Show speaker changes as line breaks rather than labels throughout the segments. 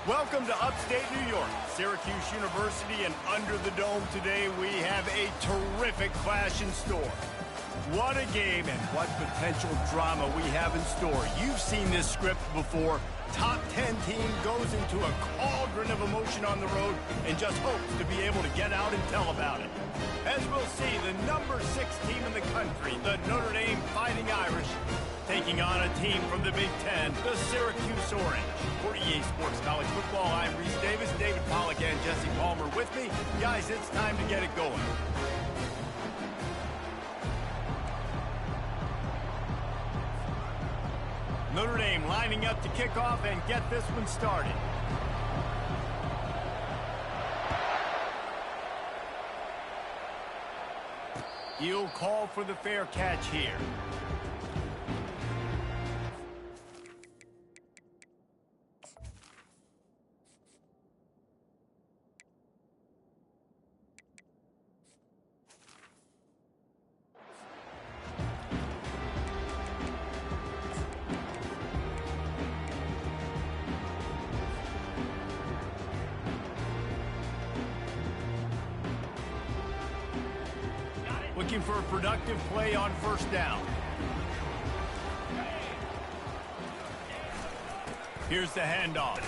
Welcome to upstate New York, Syracuse University, and under the dome today we have a terrific clash in store. What a game and what potential drama we have in store. You've seen this script before. Top 10 team goes into a cauldron of emotion on the road and just hopes to be able to get out and tell about it. As we'll see, the number 6 team in the country, the Notre Dame Fighting Irish, taking on a team from the Big Ten, the Syracuse Orange. For EA Sports College Football, I'm Reese Davis, David Pollack, and Jesse Palmer with me. Guys, it's time to get it going. Notre Dame lining up to kick off and get this one started. He'll call for the fair catch here. Looking for a productive play on first down. Here's the handoff.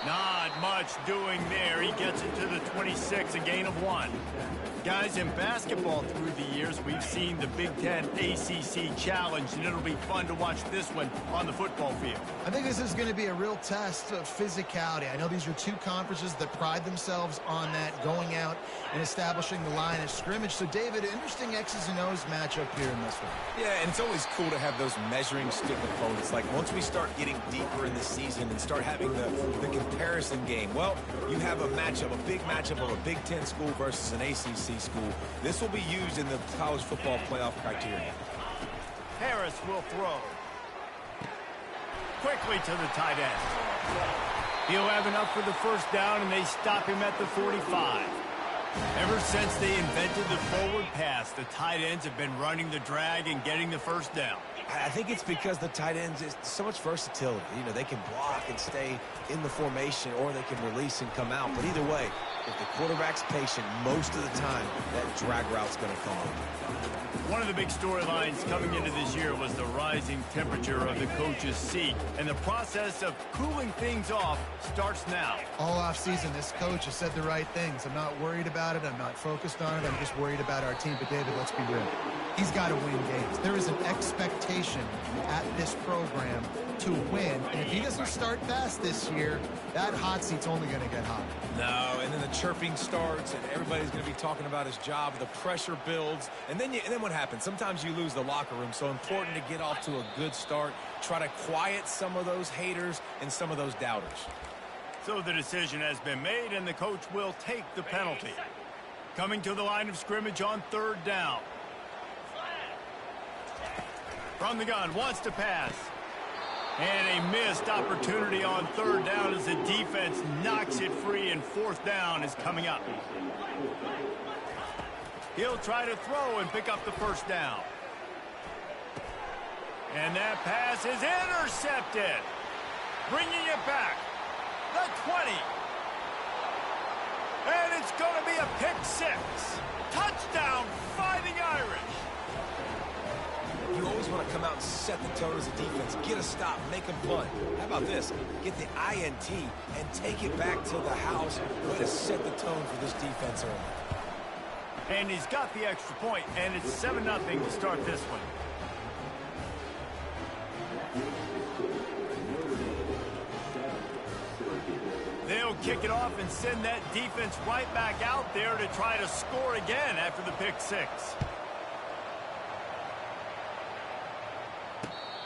Not much doing there. He gets it to the 26, a gain of 1. Guys, in basketball through the years, we've seen the Big Ten ACC Challenge, and it'll be fun to watch this one on the football field.
I think this is going to be a real test of physicality. I know these are two conferences that pride themselves on that, going out and establishing the line of scrimmage. So, David, interesting X's and O's matchup here in this one.
Yeah, and it's always cool to have those measuring stick opponents. Like, once we start getting deeper in the season and start having the comparison game, well, you have a matchup, a big matchup of a Big Ten school versus an ACC school. This will be used in the college football playoff criteria.
Harris will throw. Quickly to the tight end. He'll have enough for the first down, and they stop him at the 45. Ever since they invented the forward pass, the tight ends have been running the drag and getting the first down.
I think it's because the tight ends is so much versatility. You know, they can block and stay in the formation, or they can release and come out. But either way, if the quarterback's patient most of the time, that drag route's going to come up.
One of the big storylines coming into this year was the rising temperature of the coach's seat, and the process of cooling things off starts now.
All offseason, this coach has said the right things. I'm not worried about it. I'm not focused on it. I'm just worried about our team. But, David, let's be real. He's got to win games. There is an expectation at this program to win, and if he doesn't start fast this year, that hot seat's only going to get hotter.
No, and then the chirping starts, and everybody's going to be talking about his job. The pressure builds, and then what happens? Sometimes you lose the locker room, so important to get off to a good start. Try to quiet some of those haters and some of those doubters.
So the decision has been made, and the coach will take the penalty. Coming to the line of scrimmage on third down. From the gun, wants to pass. And a missed opportunity on third down as the defense knocks it free, and fourth down is coming up. He'll try to throw and pick up the first down. And that pass is intercepted. Bringing it back. The 20. And it's going to be a pick six. Touchdown, Fighting Irish.
You always want to come out and set the tone as a defense. Get a stop, make a punt. How about this? Get the INT and take it back to the house. Way to set the tone for this defense early.
And he's got the extra point, and it's 7-0 to start this one. They'll kick it off and send that defense right back out there to try to score again after the pick six.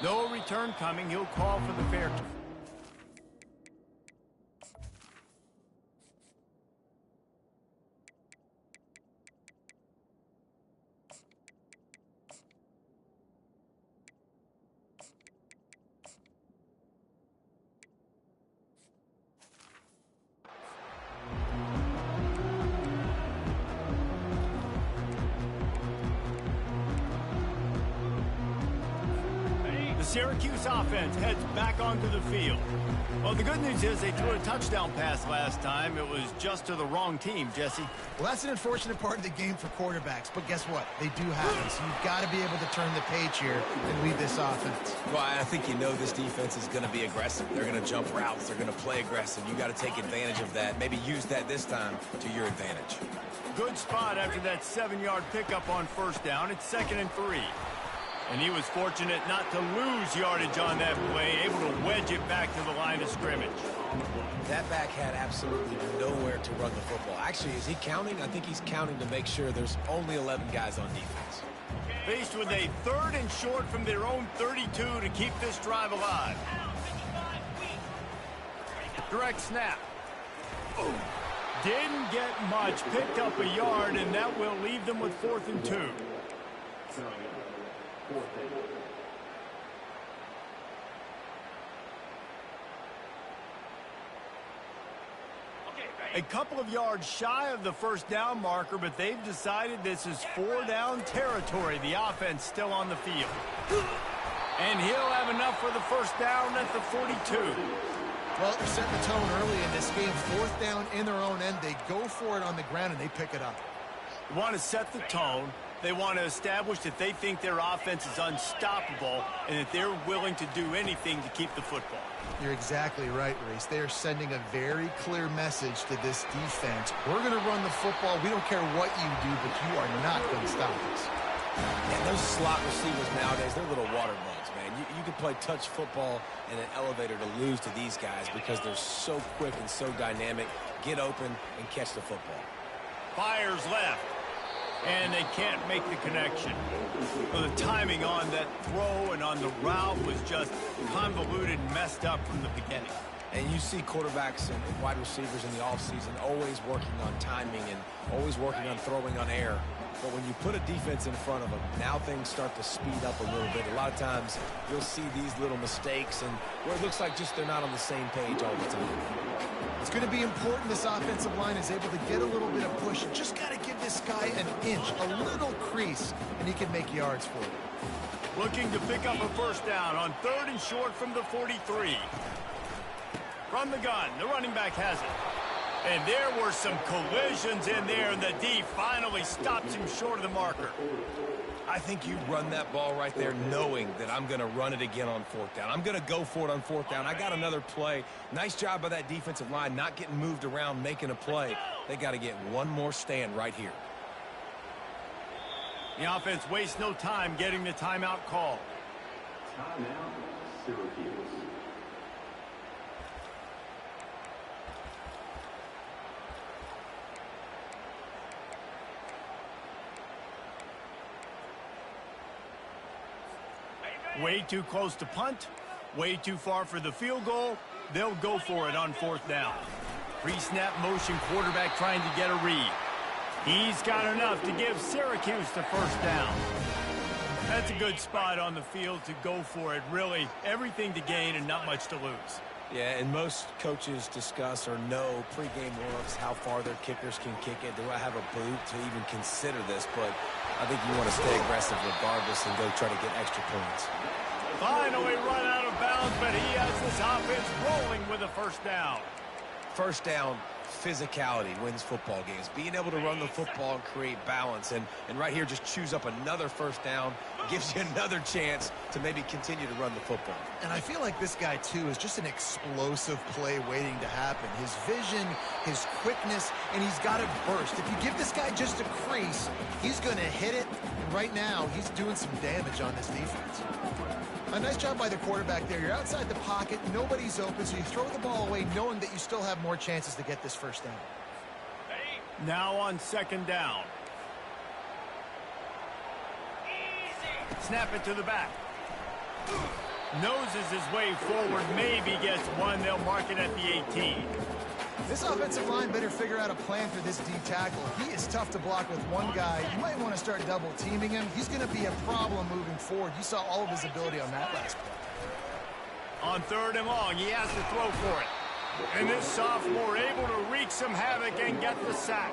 No return coming. He'll call for the fair. Syracuse offense heads back onto the field. Well, the good news is they threw a touchdown pass last time. It was just to the wrong team, Jesse.
Well, that's an unfortunate part of the game for quarterbacks, but guess what? They do have it, so you've got to be able to turn the page here and lead this offense.
Well, I think you know this defense is going to be aggressive. They're going to jump routes. They're going to play aggressive. You got to take advantage of that. Maybe use that this time to your advantage.
Good spot after that 7-yard pickup on first down. It's 2nd and 3. And he was fortunate not to lose yardage on that play, able to wedge it back to the line of scrimmage.
That back had absolutely nowhere to run the football. Actually, is he counting? I think he's counting to make sure there's only 11 guys on defense.
Faced with a 3rd and short from their own 32 to keep this drive alive. Direct snap. Didn't get much, picked up a yard, and that will leave them with 4th and 2. A couple of yards shy of the first down marker, but they've decided this is 4-down territory. The offense still on the field. And he'll have enough for the first down at the 42.
Well, they're setting the tone early in this game. 4th down in their own end. They go for it on the ground, and they pick it up.
They want to set the tone. They want to establish that they think their offense is unstoppable and that they're willing to do anything to keep the football.
You're exactly right, Reese. They are sending a very clear message to this defense. We're going to run the football. We don't care what you do, but you are not going to stop us.
And those slot receivers nowadays, they're little water bugs, man. You can play touch football in an elevator to lose to these guys because they're so quick and so dynamic. Get open and catch the football.
Fires left. And they can't make the connection. Well, the timing on that throw and on the route was just convoluted and messed up from the beginning.
And you see quarterbacks and wide receivers in the offseason always working on timing and always working on throwing on air. But when you put a defense in front of them, now things start to speed up a little bit. A lot of times you'll see these little mistakes and where it looks like just they're not on the same page all the time.
It's going to be important this offensive line is able to get a little bit of push. Just got to give this guy an inch, a little crease, and he can make yards for it.
Looking to pick up a first down on 3rd and short from the 43. From the gun, the running back has it. And there were some collisions in there, and the D finally stops him short of the marker.
I think you run that ball right there knowing that I'm going to run it again on 4th down. I'm going to go for it on 4th down. I got another play. Nice job by that defensive line, not getting moved around, making a play. They got to get one more stand right here.
The offense wastes no time getting the timeout call.
Timeout, Syracuse.
Way too close to punt, way too far for the field goal. They'll go for it on 4th down. Pre-snap motion quarterback trying to get a read. He's got enough to give Syracuse the first down. That's a good spot on the field to go for it. Really, everything to gain and not much to lose.
Yeah, and most coaches discuss or know pregame warm-ups how far their kickers can kick it. Do I have a boot to even consider this? But I think you want to stay aggressive regardless and go try to get extra points.
Finally run out of bounds, but he has this offense rolling with a first down.
First down, physicality wins football games. Being able to run the football and create balance. And right here, just choose up another first down. Gives you another chance to maybe continue to run the football.
And I feel like this guy, too, is just an explosive play waiting to happen. His vision, his quickness, and he's got it burst. If you give this guy just a crease, he's going to hit it. And right now, he's doing some damage on this defense. A nice job by the quarterback there. You're outside the pocket. Nobody's open, so you throw the ball away knowing that you still have more chances to get this first down.
Now on second down. Snap it to the back. Noses his way forward, maybe gets one. They'll mark it at the 18.
This offensive line better figure out a plan for this D tackle. He is tough to block with one guy. You might want to start double teaming him. He's going to be a problem moving forward. You saw all of his ability on that last play.
On third and long, he has to throw for it. And this sophomore able to wreak some havoc and get the sack.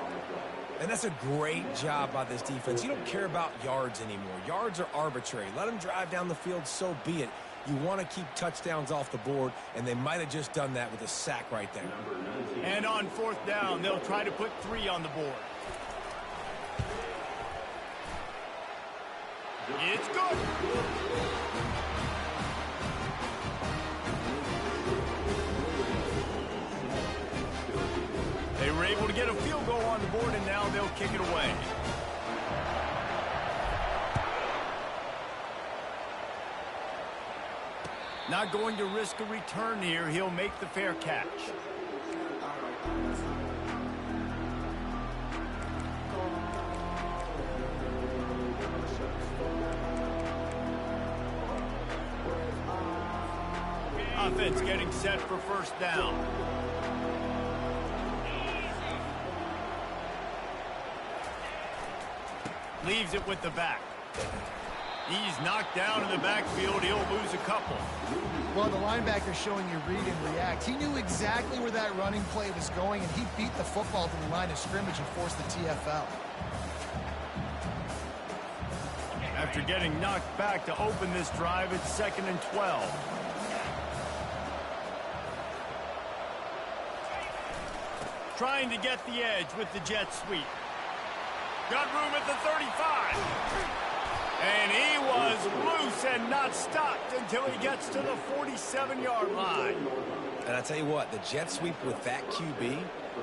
And that's a great job by this defense. You don't care about yards anymore. Yards are arbitrary. Let them drive down the field, so be it. You want to keep touchdowns off the board, and they might have just done that with a sack right there.
And on fourth down, they'll try to put 3 on the board. It's good. They were able to get a field goal on the board, and now they'll kick it away. Not going to risk a return here. He'll make the fair catch. Offense getting set for first down. Leaves it with the back. He's knocked down in the backfield. He'll lose a couple.
Well, the linebacker's showing you read and react. He knew exactly where that running play was going, and he beat the football to the line of scrimmage and forced the TFL.
After getting knocked back to open this drive, it's 2nd and 12. Trying to get the edge with the jet sweep. Got room at the 35. And he was loose and not stopped until he gets to the 47-yard line.
And I tell you what, the jet sweep with that QB,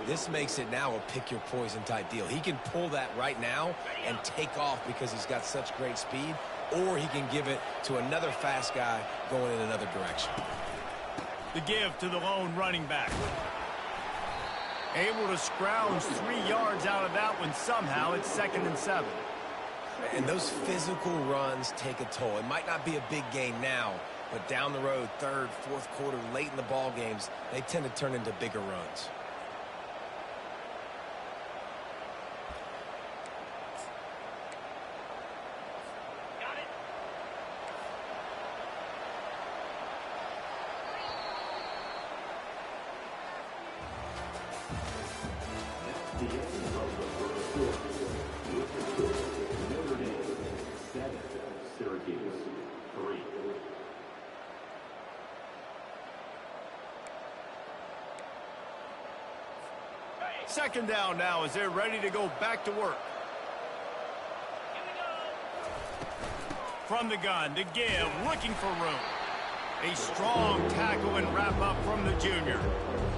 this makes it now a pick-your-poison type deal. He can pull that right now and take off because he's got such great speed, or he can give it to another fast guy going in another direction.
The give to the lone running back. Able to scrounge 3 yards out of that one somehow. It's 2nd and 7.
And those physical runs take a toll. It might not be a big gain now, but down the road, third, fourth quarter, late in the ball games, they tend to turn into bigger runs.
Second down now as they're ready to go back to work. From the gun, to give, looking for room. A strong tackle and wrap up from the junior.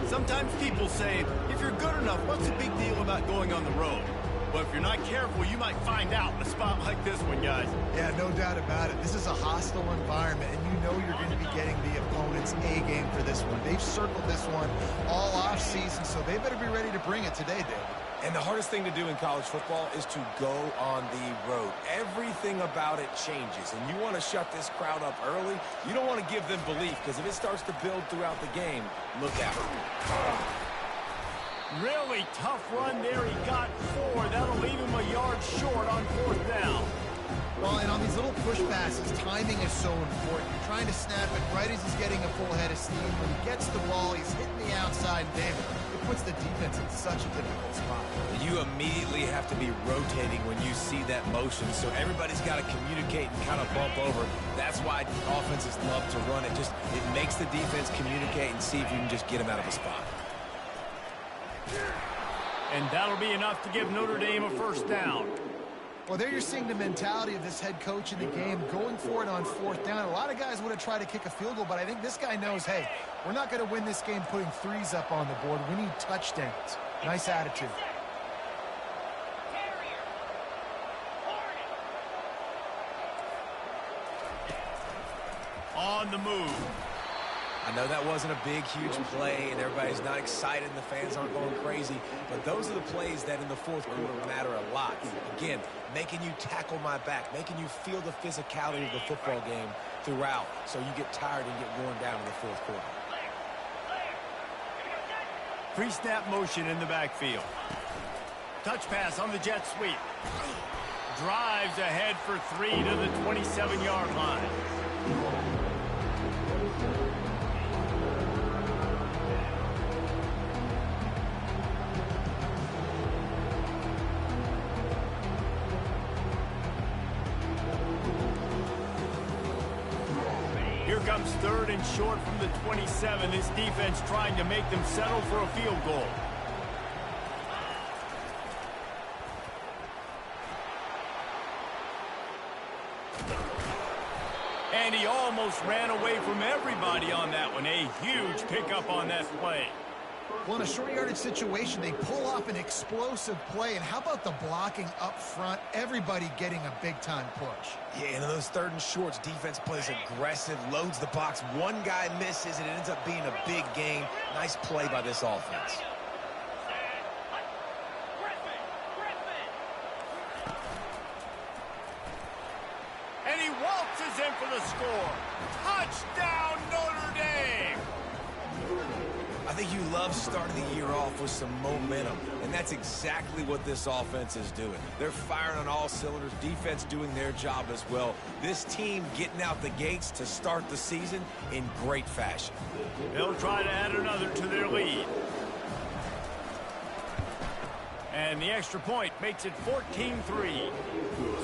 Sometimes people say, if you're good enough, what's the big deal about going on the road? But if you're not careful, you might find out in a spot like this one, guys.
Yeah, no doubt about it. This is a hostile environment, and you know you're going to be getting the opponent's A game for this one. They've circled this one all offseason, so they better be ready to bring it today, David.
And the hardest thing to do in college football is to go on the road. Everything about it changes, and you want to shut this crowd up early. You don't want to give them belief, because if it starts to build throughout the game, look out.
Really tough run there. He got 4. That'll leave him a yard short on fourth down.
Well, and on these little push passes, timing is so important. You're trying to snap it right as he's getting a full head of steam. When he gets the ball, he's hitting the outside, and damn, it puts the defense in such a difficult spot.
You immediately have to be rotating when you see that motion, so everybody's got to communicate and kind of bump over. That's why offenses love to run it. It makes the defense communicate and see if you can just get him out of a spot.
And that'll be enough to give Notre Dame a first down.
Well, there you're seeing the mentality of this head coach in the game, going for it on fourth down. A lot of guys would have tried to kick a field goal, but I think this guy knows, hey, we're not going to win this game putting threes up on the board. We need touchdowns. Nice attitude.
On the move.
I know that wasn't a big, huge play, and everybody's not excited, and the fans aren't going crazy, but those are the plays that in the fourth quarter matter a lot. Again, making you tackle my back, making you feel the physicality of the football game throughout, so you get tired and get worn down in the fourth quarter.
Pre-snap motion in the backfield. Touch pass on the jet sweep. Drives ahead for 3 to the 27-yard line. Here comes 3rd and short from the 27. This defense trying to make them settle for a field goal. And he almost ran away from everybody on that one. A huge pickup on that play.
Well, in a short yardage situation, they pull off an explosive play. And how about the blocking up front? Everybody getting a big-time push.
Yeah, and in those 3rd and shorts, defense plays aggressive, loads the box. One guy misses, and it ends up being a big gain. Nice play by this offense.
And he waltzes in for the score. Touchdown, Notre Dame!
I think you love starting the year off with some momentum, and that's exactly what this offense is doing. They're firing on all cylinders, defense doing their job as well. This team getting out the gates to start the season in great fashion.
They'll try to add another to their lead. And the extra point makes it 14-3.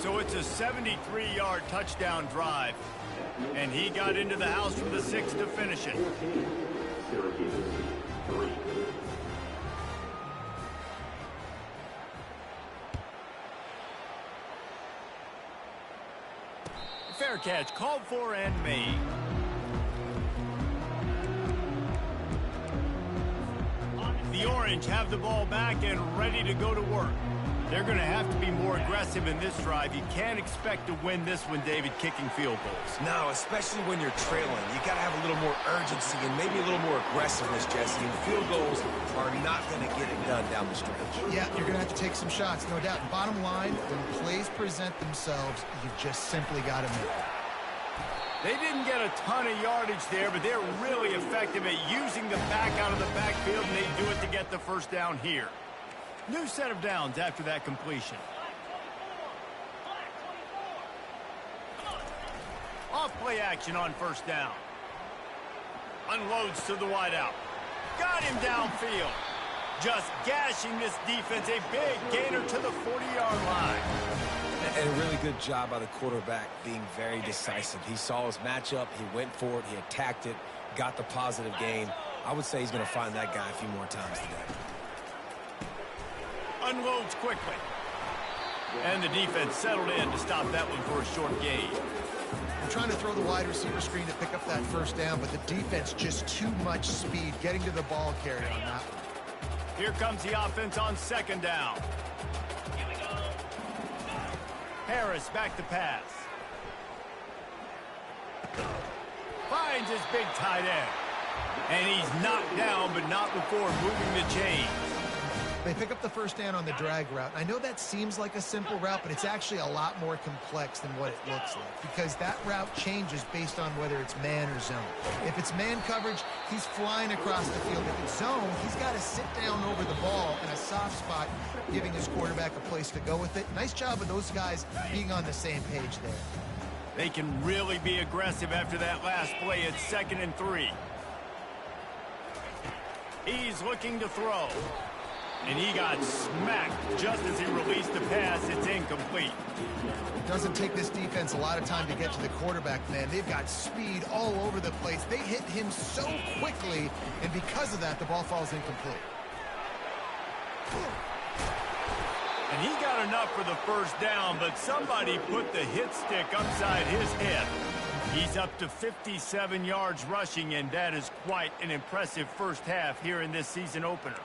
So it's a 73-yard touchdown drive. And he got into the house for the 6 to finish it. Fair catch, called for and made. The Orange have the ball back and ready to go to work. They're going to have to be more aggressive in this drive. You can't expect to win this one, David, kicking field goals.
No, especially when you're trailing. You got to have a little more urgency and maybe a little more aggressiveness, Jesse. And field goals are not going to get it done down the stretch.
Yeah, you're going to have to take some shots, no doubt. Bottom line, when plays present themselves, you just simply got to make it.
They didn't get a ton of yardage there, but they're really effective at using the back out of the backfield, and they do it to get the first down here. New set of downs after that completion. Off play action on first down. Unloads to the wideout. Got him downfield. Just gashing this defense. A big gainer to the 40-yard line.
And a really good job by the quarterback being very decisive. He saw his matchup. He went for it. He attacked it. Got the positive gain. I would say he's going to find that guy a few more times today.
Unloads quickly. And the defense settled in to stop that one for a short gain.
They're trying to throw the wide receiver screen to pick up that first down, but the defense just too much speed getting to the ball carrier on that one.
Here comes the offense on second down. Harris back to pass. Finds his big tight end. And he's knocked down, but not before moving the chains.
They pick up the first down on the drag route. I know that seems like a simple route, but it's actually a lot more complex than what it looks like because that route changes based on whether it's man or zone. If it's man coverage, he's flying across the field. If it's zone, he's got to sit down over the ball in a soft spot, giving his quarterback a place to go with it. Nice job of those guys being on the same page there.
They can really be aggressive after that last play. It's 2nd and 3. He's looking to throw. And he got smacked just as he released the pass. It's incomplete.
It doesn't take this defense a lot of time to get to the quarterback, man. They've got speed all over the place. They hit him so quickly, and because of that, the ball falls incomplete.
And he got enough for the first down, but somebody put the hit stick upside his head. He's up to 57 yards rushing, and that is quite an impressive first half here in this season opener.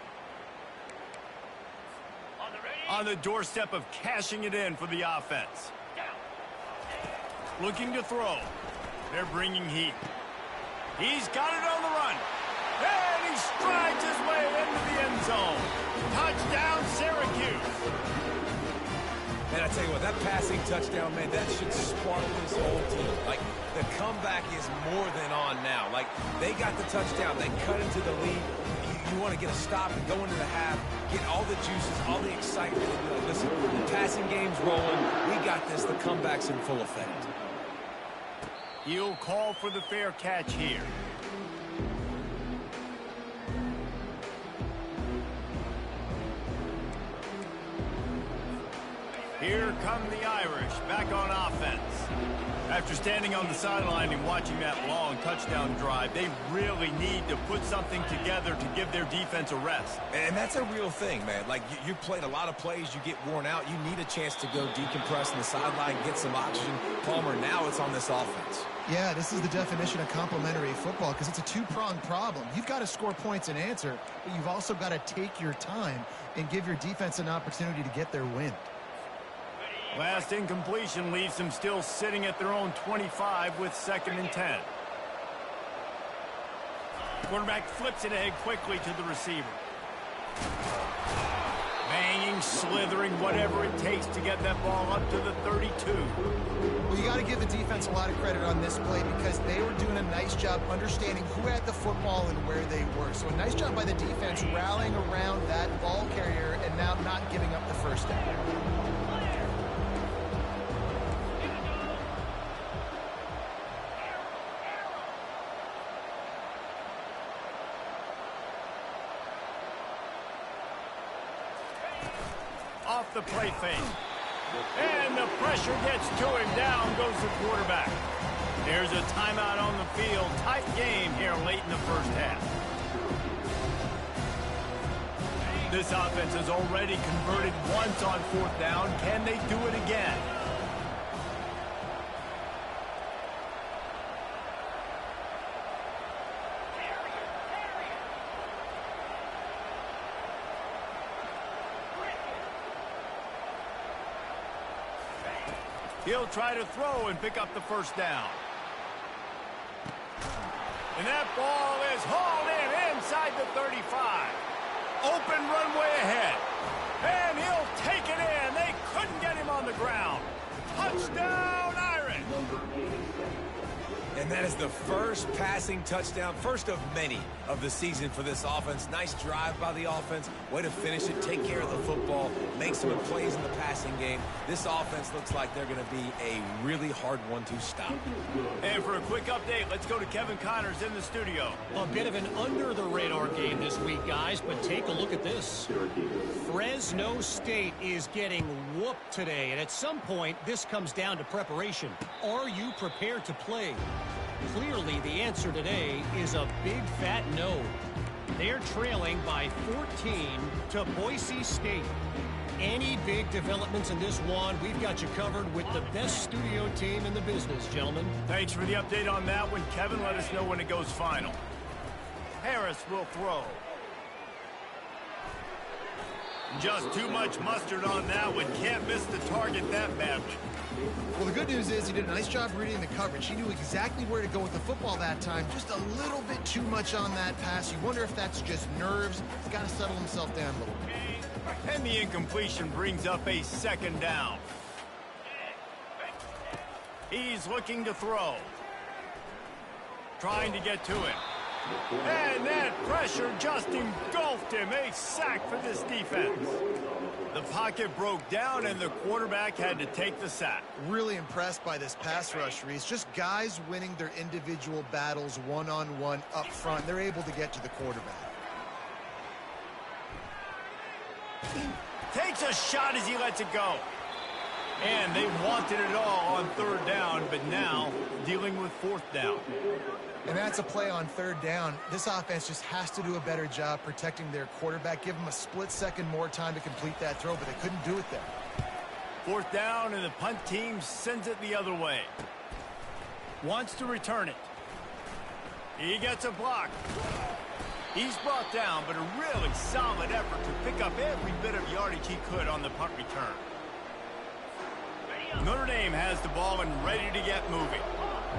On the doorstep of cashing it in for the offense. Looking to throw. They're bringing heat. He's got it on the run. And he strides his way into the end zone. Touchdown, Syracuse.
And I tell you what, that passing touchdown, man, that should spark this whole team. Like, the comeback is more than on now. Like, they got the touchdown. They cut into the lead. You want to get a stop and go into the half, get all the juices, all the excitement, and be like, listen, the passing game's rolling. We got this. The comeback's in full effect.
He'll call for the fair catch here. Here come the Irish, back on offense. After standing on the sideline and watching that long touchdown drive, they really need to put something together to give their defense a rest.
And that's a real thing, man. Like, you played a lot of plays, you get worn out, you need a chance to go decompress on the sideline, get some oxygen. Palmer, now it's on this offense.
Yeah, this is the definition of complementary football because it's a two-pronged problem. You've got to score points and answer, but you've also got to take your time and give your defense an opportunity to get their wind.
Last incompletion leaves them still sitting at their own 25 with 2nd and 10. Quarterback flips it ahead quickly to the receiver. Banging, slithering, whatever it takes to get that ball up to the 32.
Well, you got to give the defense a lot of credit on this play because they were doing a nice job understanding who had the football and where they were. So a nice job by the defense rallying around that ball carrier and now not giving up the first down.
Off the play fake. And the pressure gets to him. Down goes the quarterback. There's a timeout on the field. Tight game here late in the first half. This offense has already converted once on 4th down. Can they do it again? He'll try to throw and pick up the first down. And that ball is hauled in inside the 35. Open runway ahead. And he'll take it in. They couldn't get him on the ground. Touchdown, Irish.
And that is the first passing touchdown, first of many of the season for this offense. Nice drive by the offense. Way to finish it, take care of the football, make some plays in the passing game. This offense looks like they're going to be a really hard one to stop.
And for a quick update, let's go to Kevin Connors in the studio.
A bit of an under-the-radar game this week, guys, but take a look at this. Fresno State is getting whooped today, and at some point, this comes down to preparation. Are you prepared to play? Clearly, the answer today is a big fat no. They're trailing by 14 to Boise State. Any big developments in this one, we've got you covered with the best studio team in the business, gentlemen.
Thanks for the update on that one, Kevin. Let us know when it goes final. Harris will throw. Just too much mustard on that one. Can't miss the target that badly.
Well, the good news is he did a nice job reading the coverage. He knew exactly where to go with the football that time. Just a little bit too much on that pass. You wonder if that's just nerves. He's got to settle himself down a little bit.
And the incompletion brings up a second down. He's looking to throw. Trying to get to it. And that pressure just engulfed him. A sack for this defense. The pocket broke down, and the quarterback had to take the sack.
Really impressed by this pass rush, Reese. Just guys winning their individual battles one-on-one up front. They're able to get to the quarterback.
Takes a shot as he lets it go. And they wanted it all on third down, but now dealing with fourth down.
And that's a play on third down. This offense just has to do a better job protecting their quarterback. Give them a split second more time to complete that throw, but they couldn't do it there.
Fourth down, and the punt team sends it the other way. Wants to return it. He gets a block. He's brought down, but a really solid effort to pick up every bit of yardage he could on the punt return. Notre Dame has the ball and ready to get moving.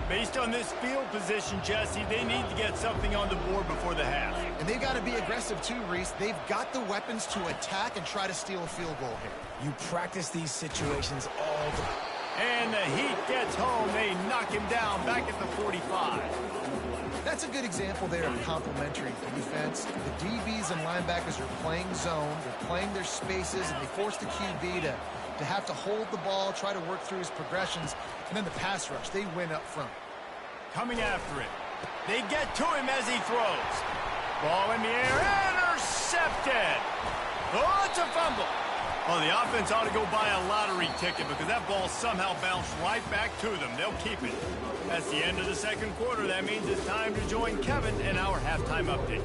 Based on this field position, Jesse, they need to get something on the board before the half.
And they've got to be aggressive too, Reese. They've got the weapons to attack and try to steal a field goal here.
You practice these situations all the...
And the Heat gets home. They knock him down back at the 45.
That's a good example there of complementary defense. The DBs and linebackers are playing zone. They're playing their spaces, and they force the QB to have to hold the ball, try to work through his progressions, and then the pass rush. They win up front.
Coming after it. They get to him as he throws. Ball in the air, intercepted. Oh, it's a fumble. Well, the offense ought to go buy a lottery ticket because that ball somehow bounced right back to them. They'll keep it. That's the end of the second quarter. That means it's time to join Kevin in our halftime update.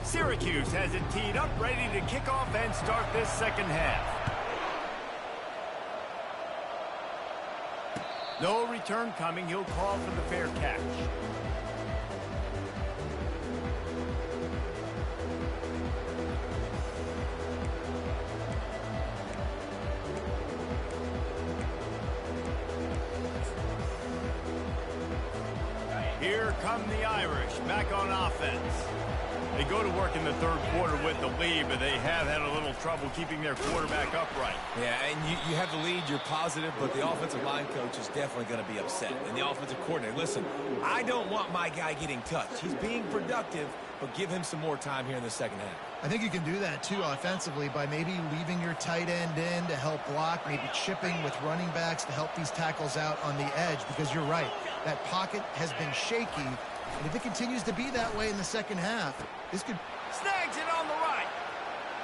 Syracuse has it teed up, ready to kick off and start this second half. No return coming. He'll call for the fair catch. Here come the Irish back on offense. They go to work in the third quarter with the lead, but they have had a little trouble keeping their quarterback upright.
Yeah, and you have the lead, you're positive, but the offensive line coach is definitely going to be upset. And the offensive coordinator, listen, I don't want my guy getting touched. He's being productive, but give him some more time here in the second half.
I think you can do that, too, offensively, by maybe leaving your tight end in to help block, maybe chipping with running backs to help these tackles out on the edge, because you're right. That pocket has been shaky, and if it continues to be that way in the second half, this could...
Snags it on the right.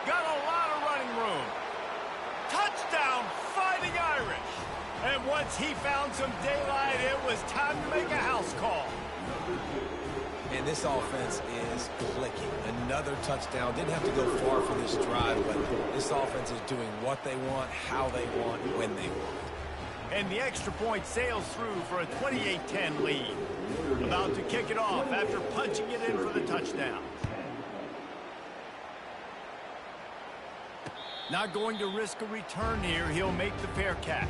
Got a lot of running room. Touchdown, Fighting Irish. And once he found some daylight, it was time to make a house call.
And this offense is clicking. Another touchdown. Didn't have to go far for this drive, but this offense is doing what they want, how they want, when they want.
And the extra point sails through for a 28-10 lead. About to kick it off after punching it in for the touchdown. Not going to risk a return here. He'll make the fair catch.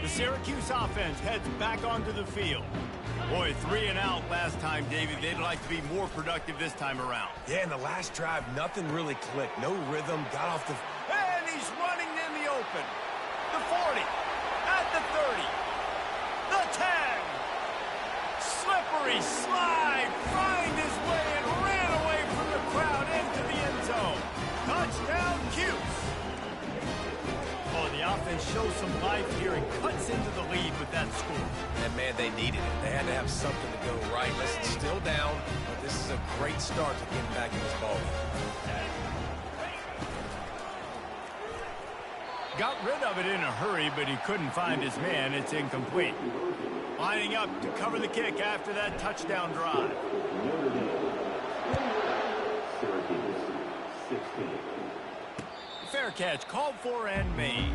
The Syracuse offense heads back onto the field. Boy, 3 and out last time, David. They'd like to be more productive this time around.
Yeah, in the last drive, nothing really clicked. No rhythm, got off the...
And he's running in the open. The 40, at the 30, the 10. Slippery slide, find his way and ran away from the crowd into the end zone. Touchdown, Cuse. Oh, the offense shows some life here and cuts into the lead with that score.
And, man, they needed it. They had to have something to go right. Listen, still down, but this is a great start to getting back in this ballgame.
Got rid of it in a hurry, but he couldn't find his man. It's incomplete. Lining up to cover the kick after that touchdown drive. Fair catch called for and made.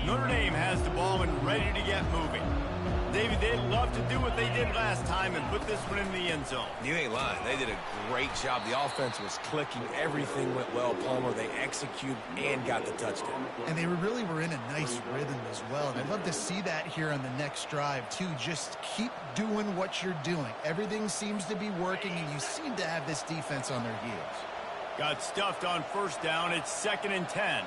Notre Dame has the ball and ready to get moving. Davey, they'd love to do what they did last time and put this one in the end zone.
You ain't lying. They did a great job. The offense was clicking. Everything went well. Palmer, they executed and got the touchdown.
And they really were in a nice rhythm as well. And I'd love to see that here on the next drive, too. Just keep doing what you're doing. Everything seems to be working, and you seem to have this defense on their heels.
Got stuffed on first down. It's 2nd and 10.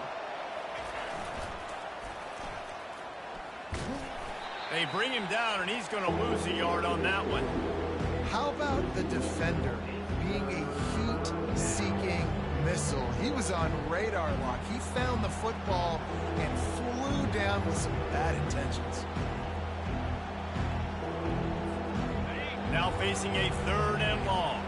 They bring him down, and he's going to lose a yard on that one.
How about the defender being a heat-seeking missile? He was on radar lock. He found the football and flew down with some bad intentions.
Now facing a 3rd and long.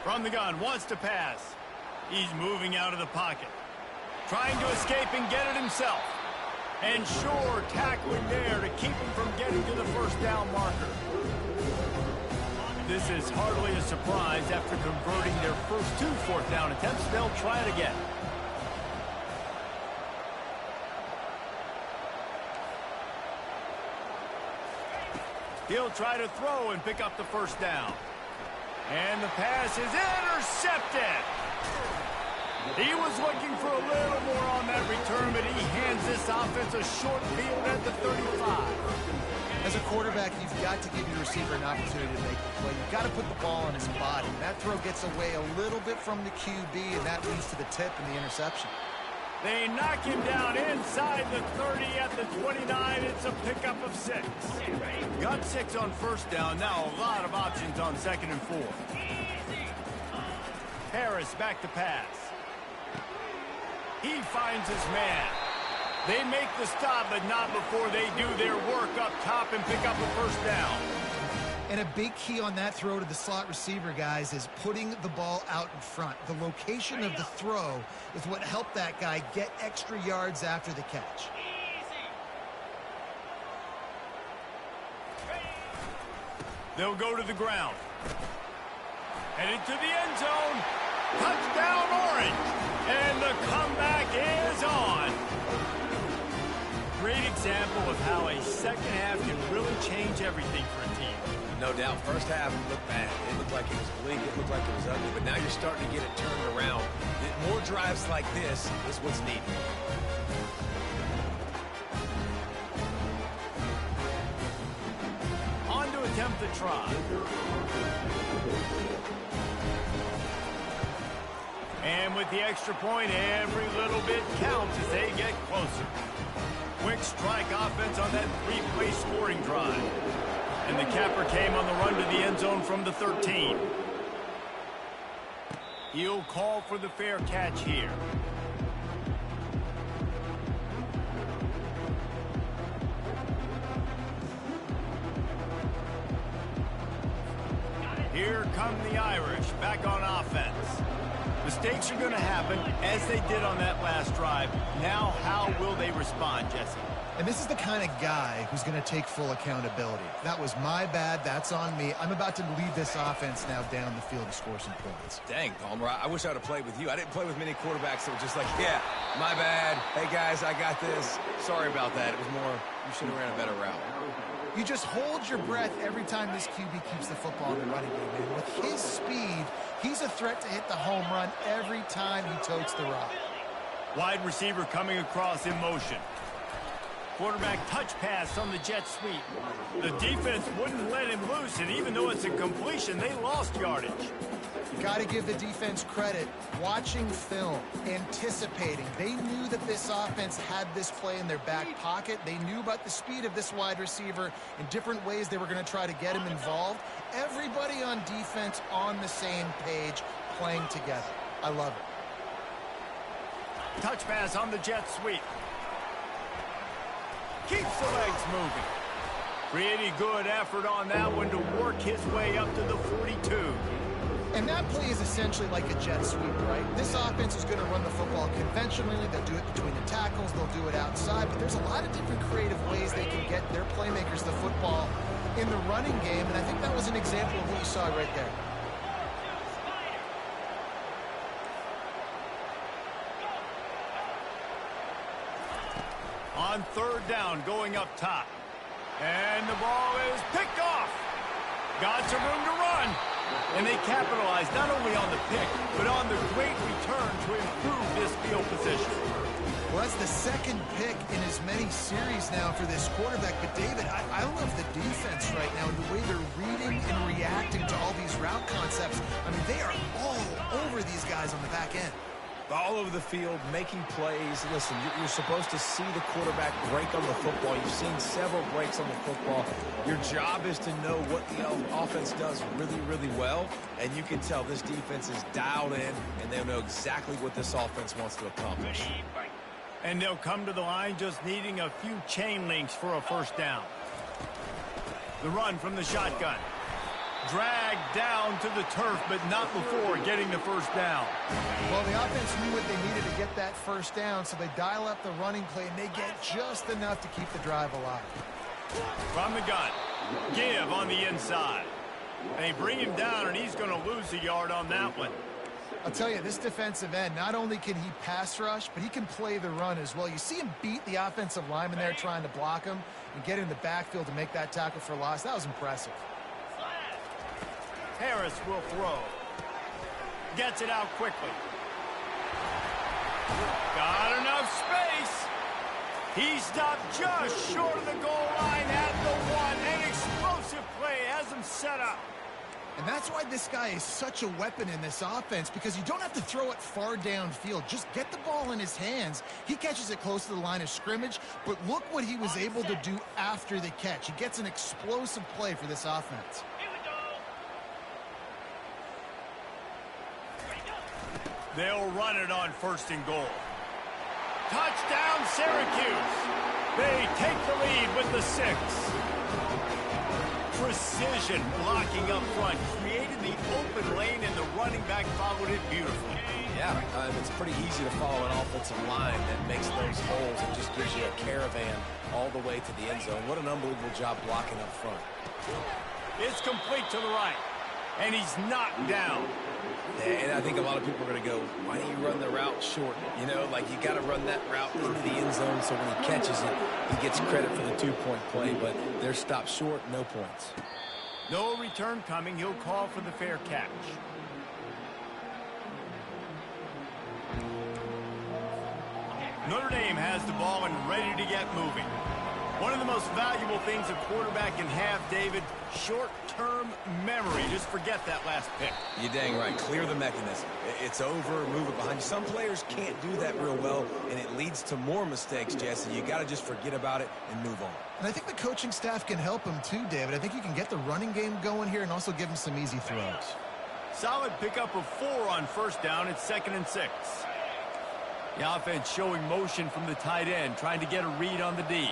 From the gun, wants to pass. He's moving out of the pocket. Trying to escape and get it himself. And sure, tackling there to keep him from getting to the first down marker. This is hardly a surprise. After converting their first 2 fourth down attempts, they'll try it again. He'll try to throw and pick up the first down. And the pass is intercepted. He was looking for a little more on that return, but he hands this offense a short field at the 35.
As a quarterback, you've got to give your receiver an opportunity to make the play. You've got to put the ball on his body. That throw gets away a little bit from the QB, and that leads to the tip and the interception.
They knock him down inside the 30 at the 29. It's a pickup of 6. Got 6 on first down. Now a lot of options on 2nd and 4. Harris back to pass. He finds his man. They make the stop, but not before they do their work up top and pick up a first down.
And a big key on that throw to the slot receiver, guys, is putting the ball out in front. The location of the throw is what helped that guy get extra yards after the catch.
They'll go to the ground. Headed to the end zone. Touchdown, Orange. And the comeback is on. Great example of how a second half can really change everything for a team.
No doubt. First half looked bad. It looked like it was bleak. It looked like it was ugly. But now you're starting to get it turned around. More drives like this is what's needed.
On to attempt the try. And with the extra point, every little bit counts as they get closer. Quick strike offense on that 3-play scoring drive. And the capper came on the run to the end zone from the 13. He'll call for the fair catch here. Here come the Irish back on offense. Mistakes are going to happen, as they did on that last drive. Now, how will they respond, Jesse?
And this is the kind of guy who's going to take full accountability. That was my bad. That's on me. I'm about to lead this offense now down the field and score some points.
Dang, Palmer, I wish I would have played with you. I didn't play with many quarterbacks that were just like, yeah, my bad. Hey, guys, I got this. Sorry about that. It was more, you should have ran a better route.
You just hold your breath every time this QB keeps the football in the running game. And with his speed, he's a threat to hit the home run every time he totes the rock.
Wide receiver coming across in motion. Quarterback touch pass on the jet sweep. The defense wouldn't let him loose, and even though it's a completion, they lost yardage.
You got to give the defense credit. Watching film, anticipating. They knew that this offense had this play in their back pocket. They knew about the speed of this wide receiver and different ways they were going to try to get him involved. Everybody on defense on the same page, playing together. I love it.
Touch pass on the jet sweep. Keeps the legs moving. Pretty good effort on that one to work his way up to the 42.
And that play is essentially like a jet sweep, right? This offense is going to run the football conventionally. They'll do it between the tackles. They'll do it outside. But there's a lot of different creative ways they can get their playmakers the football in the running game. And I think that was an example of what you saw right there.
On third down, going up top. And the ball is picked off. Got some room to run. And they capitalize not only on the pick, but on the great return to improve this field position.
Well, that's the second pick in as many series now for this quarterback. But, David, I love the defense right now and the way they're reading and reacting to all these route concepts. I mean, they are all over these guys on the back end.
All over the field, making plays. Listen, you're supposed to see the quarterback break on the football. You've seen several breaks on the football. Your job is to know what the offense does really, really well. And you can tell this defense is dialed in, and they'll know exactly what this offense wants to accomplish.
And they'll come to the line just needing a few chain links for a first down. The run from the shotgun. Dragged down to the turf, but not before getting the first down.
Well, the offense knew what they needed to get that first down, so they dial up the running play, and they get just enough to keep the drive alive.
From the gun, give on the inside. They bring him down, and he's going to lose a yard on that one.
I'll tell you, this defensive end, not only can he pass rush, but he can play the run as well. You see him beat the offensive lineman there trying to block him and get in the backfield to make that tackle for loss. That was impressive.
Harris will throw. Gets it out quickly. Got enough space. He stopped just short of the goal line at the one. An explosive play has him set up.
And that's why this guy is such a weapon in this offense, because you don't have to throw it far downfield. Just get the ball in his hands. He catches it close to the line of scrimmage, but look what he was able to do after the catch. He gets an explosive play for this offense.
They'll run it on first and goal. Touchdown, Syracuse. They take the lead with the 6. Precision blocking up front. Created the open lane, and the running back followed it beautifully.
Yeah, it's pretty easy to follow an offensive line that makes those holes and just gives you a caravan all the way to the end zone. What an unbelievable job blocking up front.
It's complete to the right, and he's knocked down.
And I think a lot of people are going to go, why do you run the route short? You know, like you got to run that route into the end zone so when he catches it, he gets credit for the 2-point play, but they're stopped short, no points.
No return coming. He'll call for the fair catch. Notre Dame has the ball and ready to get moving. One of the most valuable things a quarterback can have, David, short-term memory. Just forget that last pick.
You're dang right. Clear the mechanism. It's over, move it behind you. Some players can't do that real well, and it leads to more mistakes, Jesse. You got to just forget about it and move on.
And I think the coaching staff can help him too, David. I think you can get the running game going here and also give him some easy throws.
Solid pickup of 4 on first down. It's 2nd and 6. The offense showing motion from the tight end, trying to get a read on the D.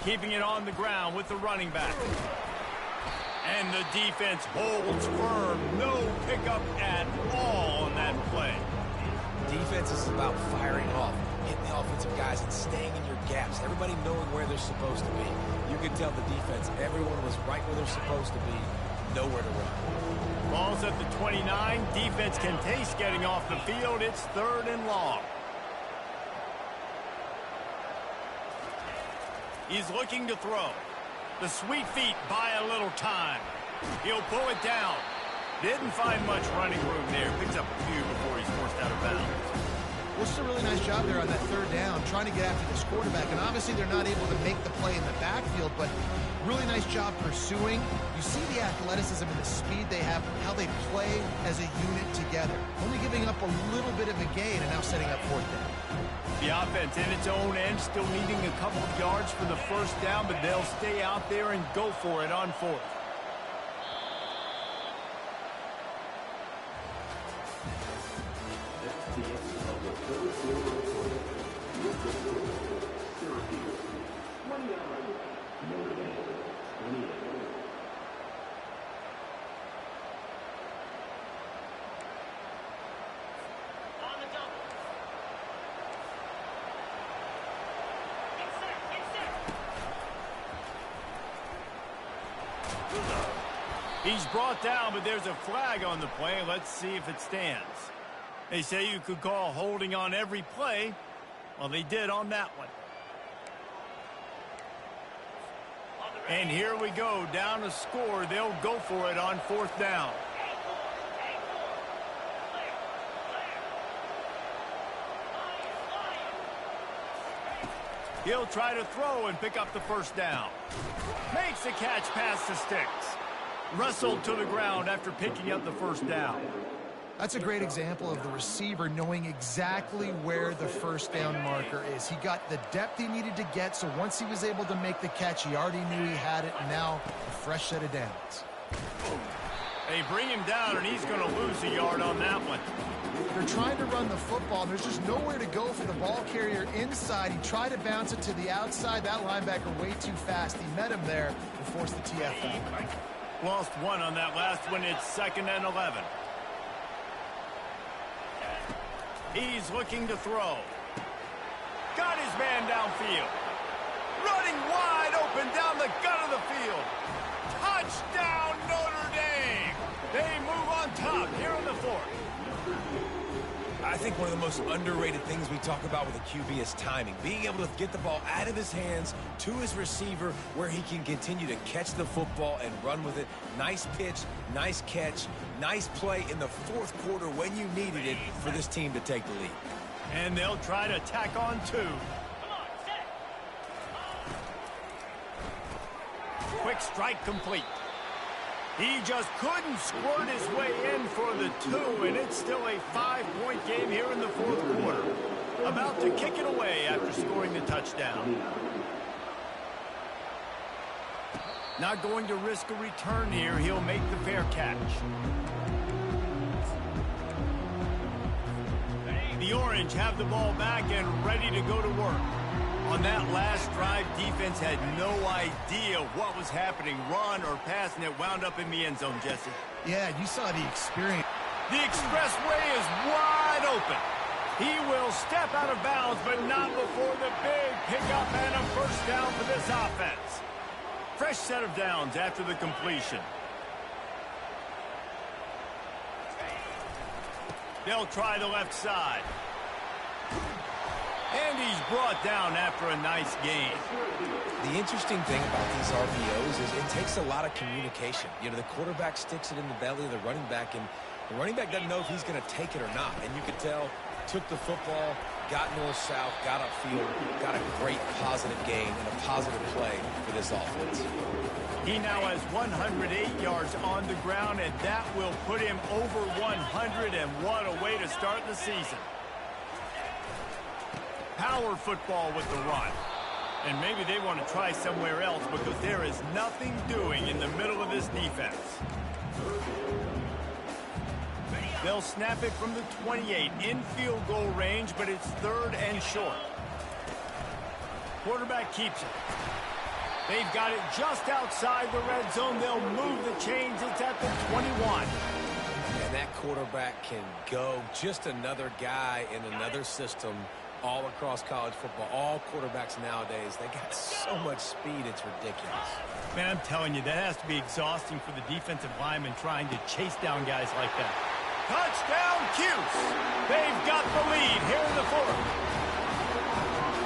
Keeping it on the ground with the running back. And the defense holds firm. No pickup at all on that play.
Defense is about firing off, hitting the offensive guys and staying in your gaps. Everybody knowing where they're supposed to be. You could tell the defense, everyone was right where they're supposed to be. Nowhere to run.
Ball's at the 29. Defense can taste getting off the field. It's 3rd and long. He's looking to throw. The sweet feet buy a little time. He'll pull it down. Didn't find much running room there. Picks up a few before he's forced out of bounds.
Well, it's a really nice job there on that 3rd down, trying to get after this quarterback. And obviously they're not able to make the play in the backfield, but really nice job pursuing. You see the athleticism and the speed they have, how they play as a unit together. Only giving up a little bit of a gain and now setting up 4th down.
The offense in its own end, still needing a couple of yards for the first down, but they'll stay out there and go for it on 4th. He's brought down, but there's a flag on the play. Let's see if it stands. They say you could call holding on every play, Well, they did on that one. And here we go, down a score. They'll go for it on 4th down. He'll try to throw and pick up the 1st down. Makes the catch past the sticks. Wrestled to the ground after picking up the 1st down.
That's a great example of the receiver knowing exactly where the 1st down marker is. He got the depth he needed to get, so once he was able to make the catch, he already knew he had it, and now a fresh set of downs.
They bring him down, and he's going to lose a yard on that one.
They're trying to run the football, and there's just nowhere to go for the ball carrier inside. He tried to bounce it to the outside. That linebacker way too fast. He met him there and forced the TFL.
Lost 1 on that last one. It's 2nd and 11. He's looking to throw. Got his man downfield. Running wide open down the gut of the field. Touchdown, Notre Dame. They move on top here in the 4th.
I think one of the most underrated things we talk about with a QB is timing. Being able to get the ball out of his hands to his receiver where he can continue to catch the football and run with it. Nice pitch, nice catch, nice play in the 4th quarter when you needed it for this team to take the lead.
And they'll try to tack on 2. Quick strike complete. He just couldn't squirt his way in for the 2, and it's still a 5-point game here in the 4th quarter. About to kick it away after scoring the touchdown. Not going to risk a return here. He'll make the fair catch. The Orange have the ball back and ready to go to work. On that last drive, defense had no idea what was happening, run or pass, and it wound up in the end zone, Jesse.
Yeah, you saw the experience.
The expressway is wide open. He will step out of bounds, but not before the big pickup and a 1st down for this offense. Fresh set of downs after the completion. They'll try the left side. And he's brought down after a nice gain.
The interesting thing about these RPOs is it takes a lot of communication. You know, the quarterback sticks it in the belly of the running back, and the running back doesn't know if he's going to take it or not. And you can tell, took the football, got north-south, got upfield, got a great positive gain and a positive play for this offense.
He now has 108 yards on the ground, and that will put him over 100, and what a way to start the season. Power football with the run. And maybe they want to try somewhere else because there is nothing doing in the middle of this defense. They'll snap it from the 28 in field goal range, but it's 3rd and short. Quarterback keeps it. They've got it just outside the red zone. They'll move the chains. It's at the 21.
And that quarterback can go. Just another guy in another system all across college football. All quarterbacks nowadays, they got so much speed, it's ridiculous.
Man, I'm telling you, that has to be exhausting for the defensive lineman trying to chase down guys like that. Touchdown, Cuse! They've got the lead here in the 4th.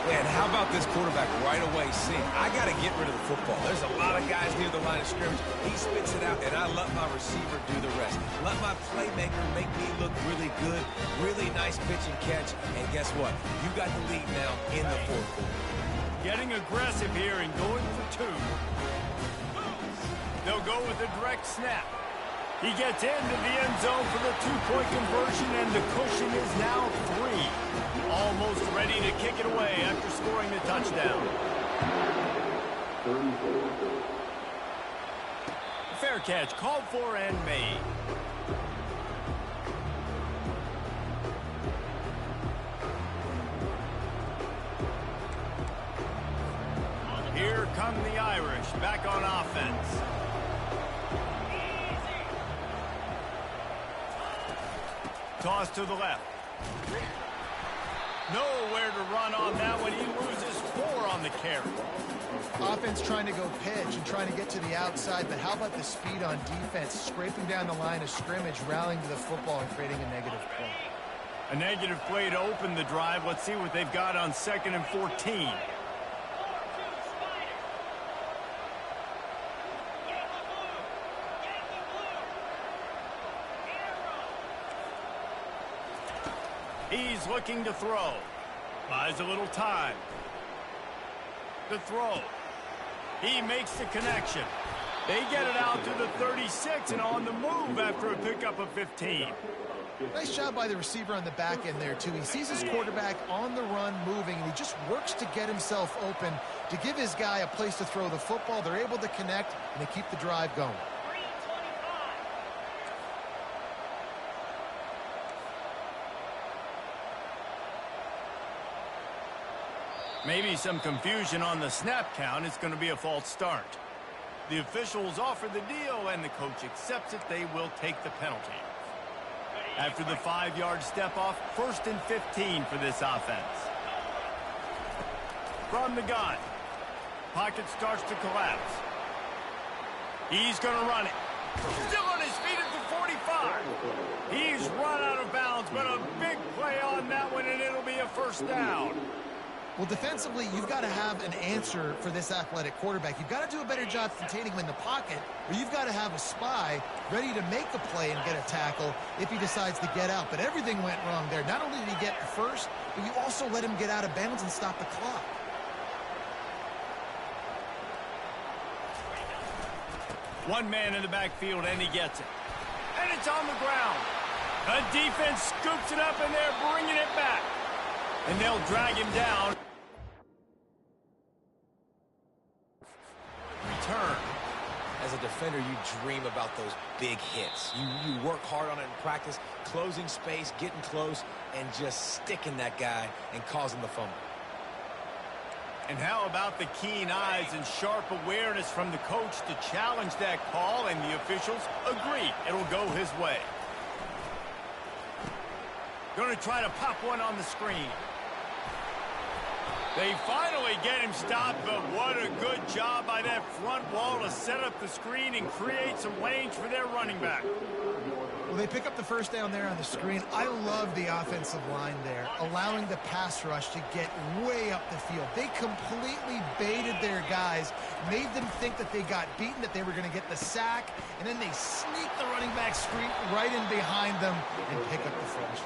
And how about this quarterback right away seeing, I got to get rid of the football. There's a lot of guys near the line of scrimmage. He spits it out, and I let my receiver do the rest. Let my playmaker make me look really good. Really nice pitch and catch. And guess what? You got the lead now in the 4th quarter.
Getting aggressive here and going for 2. They'll go with a direct snap. He gets into the end zone for the 2-point conversion, and the cushion is now 3. Almost ready to kick it away after scoring the touchdown. Fair catch called for and made. Here come the Irish back on offense. Toss to the left. Nowhere to run on that one. He loses 4 on the carry.
Offense trying to go pitch and trying to get to the outside, but how about the speed on defense, scraping down the line of scrimmage, rallying to the football and creating a negative play.
A negative play to open the drive. Let's see what they've got on 2nd and 14. He's looking to throw. Buys a little time. The throw. He makes the connection. They get it out to the 36 and on the move after a pickup of 15.
Nice job by the receiver on the back end there, too. He sees his quarterback on the run moving, and he just works to get himself open to give his guy a place to throw the football. They're able to connect, and they keep the drive going.
Maybe some confusion on the snap count. It's going to be a false start. The officials offer the deal, and the coach accepts it. They will take the penalty. After the 5-yard step off, 1st and 15 for this offense. From the gun. Pocket starts to collapse. He's going to run it. Still on his feet at the 45. He's run out of bounds, but a big play on that one, and it'll be a 1st down.
Well, defensively, you've got to have an answer for this athletic quarterback. You've got to do a better job containing him in the pocket, or you've got to have a spy ready to make a play and get a tackle if he decides to get out. But everything went wrong there. Not only did he get the first, but you also let him get out of bounds and stop the clock.
One man in the backfield, and he gets it. And it's on the ground. The defense scoops it up, and they're bringing it back. And they'll drag him down. Return.
As a defender, you dream about those big hits. You work hard on it in practice, closing space, getting close, and just sticking that guy and causing the fumble.
And how about the keen eyes and sharp awareness from the coach to challenge that call, and the officials agree it'll go his way. Going to try to pop one on the screen. They finally get him stopped, but what a good job by that front wall to set up the screen and create some lanes for their running back.
Well, they pick up the 1st down there on the screen. I love the offensive line there, allowing the pass rush to get way up the field. They completely baited their guys, made them think that they got beaten, that they were going to get the sack, and then they sneak the running back screen right in behind them and pick up the first.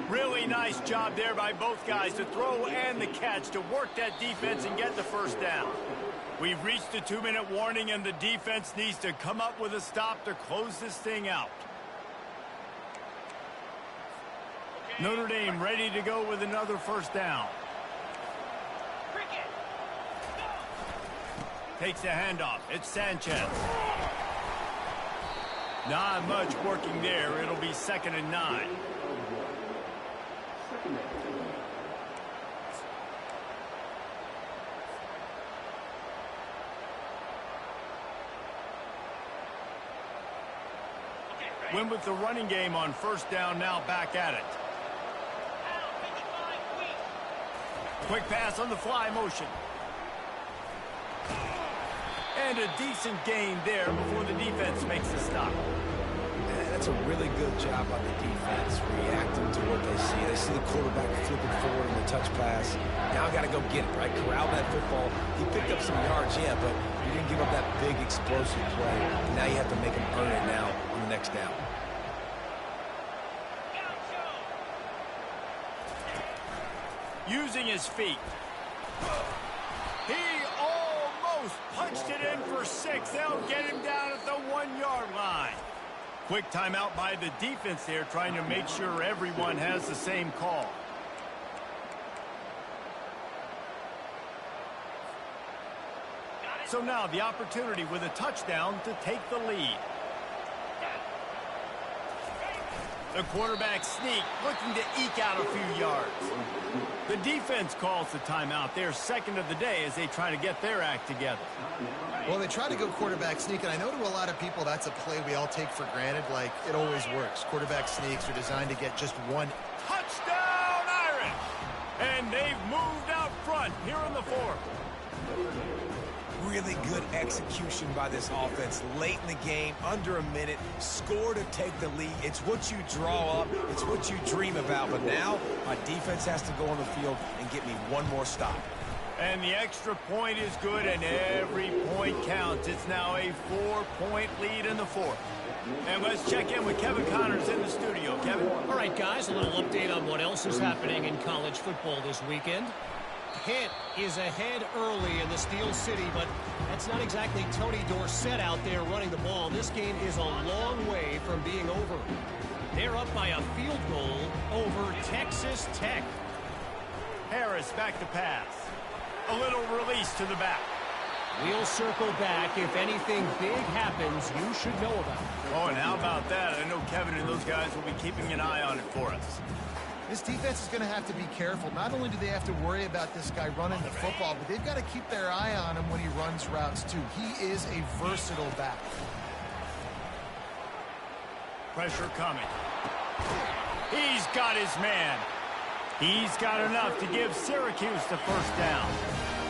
Really nice job there by both guys to throw and the catch to work that defense and get the 1st down. We've reached the 2-minute warning, and the defense needs to come up with a stop to close this thing out. Notre Dame ready to go with another 1st down. Takes the handoff. It's Sanchez. Not much working there. It'll be 2nd and 9. Win with the running game on 1st down, now back at it. Quick pass on the fly motion. And a decent gain there before the defense makes the stop.
That's a really good job by the defense, reacting to what they see. They see the quarterback flipping forward in the touch pass. Now I got to go get it, right? Corral that football. He picked up some yards, yeah, but you didn't give up that big explosive play. Now you have to make him earn it now on the next down.
Using his feet. He almost punched it in for 6. They'll get him down at the 1-yard line. Quick timeout by the defense there, trying to make sure everyone has the same call. So now the opportunity with a touchdown to take the lead. The quarterback sneak, looking to eke out a few yards. The defense calls the timeout. They're 2nd of the day as they try to get their act together.
Well, they try to go quarterback sneak, and I know to a lot of people that's a play we all take for granted, like it always works. Quarterback sneaks are designed to get just one.
Touchdown, Irish! And they've moved out front here in the 4th.
really good execution by this offense late in the game, under a minute, score to take the lead. It's what you draw up. It's what you dream about. But now my defense has to go on the field and get me one more stop.
And the extra point is good, and every point counts. It's now a 4-point lead in the fourth. And let's check in with Kevin Connors in the studio. Kevin?
All right, guys, a little update on what else is happening in college football this weekend. Pitt is ahead early in the Steel City, but that's not exactly Tony Dorsett out there running the ball. This game is a long way from being over. They're up by a field goal over Texas Tech.
Harris back to pass. A little release to the back.
We'll circle back. If anything big happens, you should know about it.
Oh, and how about that? I know Kevin and those guys will be keeping an eye on it for us.
This defense is going to have to be careful. Not only do they have to worry about this guy running the football, but they've got to keep their eye on him when he runs routes, too. He is a versatile back.
Pressure coming. He's got his man. He's got enough to give Syracuse the first down.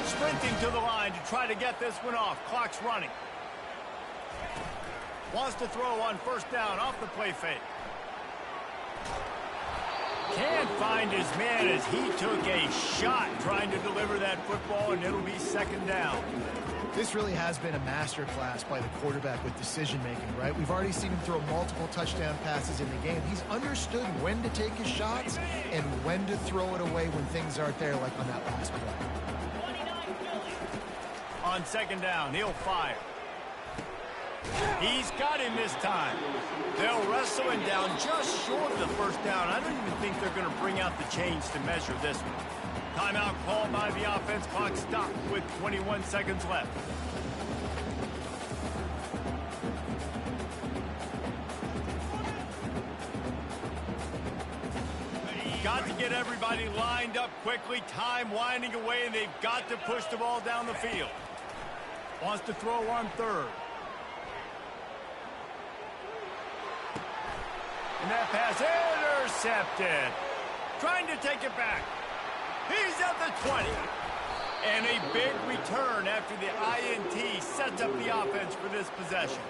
Sprinting to the line to try to get this one off. Clock's running. Wants to throw on first down off the play fake. Can't find his man as he took a shot trying to deliver that football, and it'll be second down.
This really has been a masterclass by the quarterback with decision-making, right? We've already seen him throw multiple touchdown passes in the game. He's understood when to take his shots and when to throw it away when things aren't there, like on that last play.
On second down, he'll fire. He's got him this time. They'll wrestle him down just short of the first down. I don't even think they're going to bring out the chains to measure this one. Timeout called by the offense. Clock stopped with 21 seconds left. Got to get everybody lined up quickly. Time winding away, and they've got to push the ball down the field. Wants to throw on third. And that pass intercepted. Trying to take it back. He's at the 20. And a big return after the INT sets up the offense for this possession.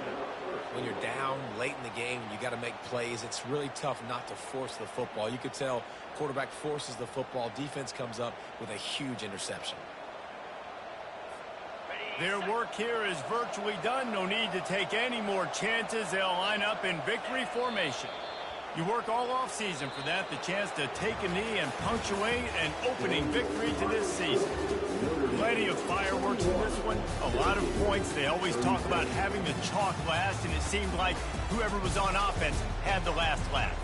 When you're down late in the game and you got to make plays, it's really tough not to force the football. You could tell quarterback forces the football. Defense comes up with a huge interception.
Their work here is virtually done. No need to take any more chances. They'll line up in victory formation. You work all offseason for that, the chance to take a knee and punctuate an opening victory to this season. Plenty of fireworks in this one, a lot of points. They always talk about having the chalk last, and it seemed like whoever was on offense had the last laugh.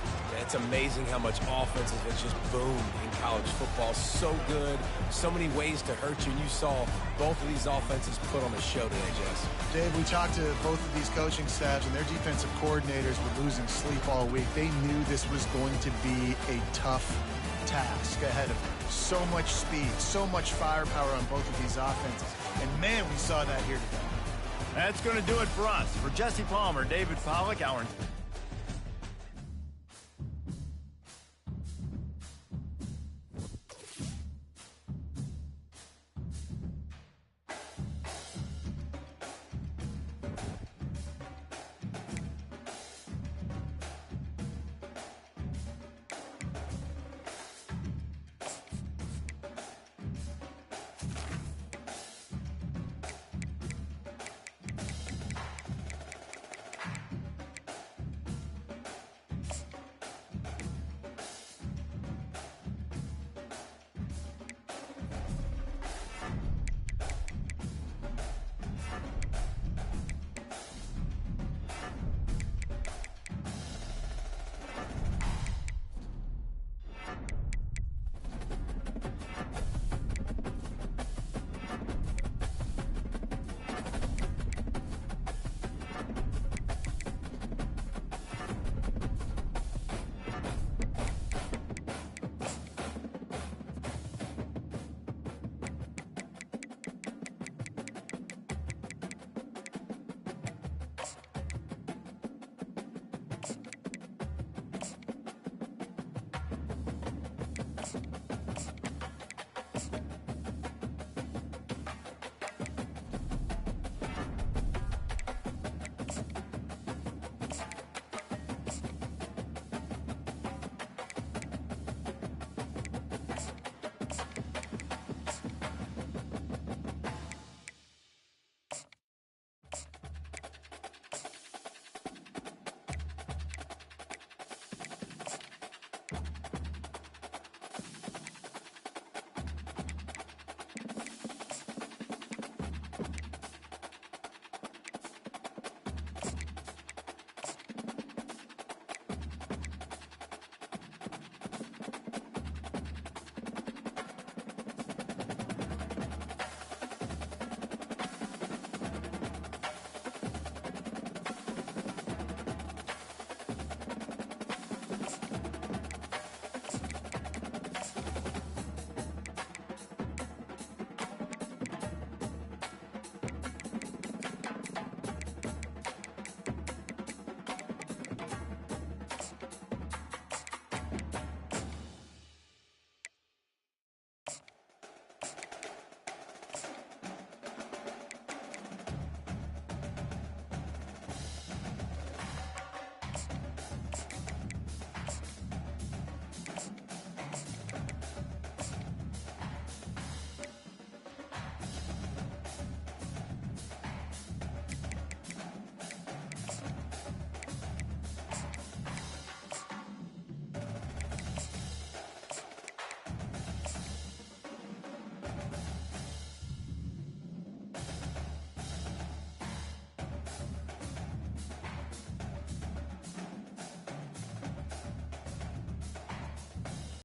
It's amazing how much offense has just boomed in college football. So good, so many ways to hurt you, and you saw both of these offenses put on a show today, Jess.
Dave, we talked to both of these coaching staffs, and their defensive coordinators were losing sleep all week. They knew this was going to be a tough task ahead of them. So much speed, so much firepower on both of these offenses. And, man, we saw that here today.
That's going to do it for us. For Jesse Palmer, David Pollack, our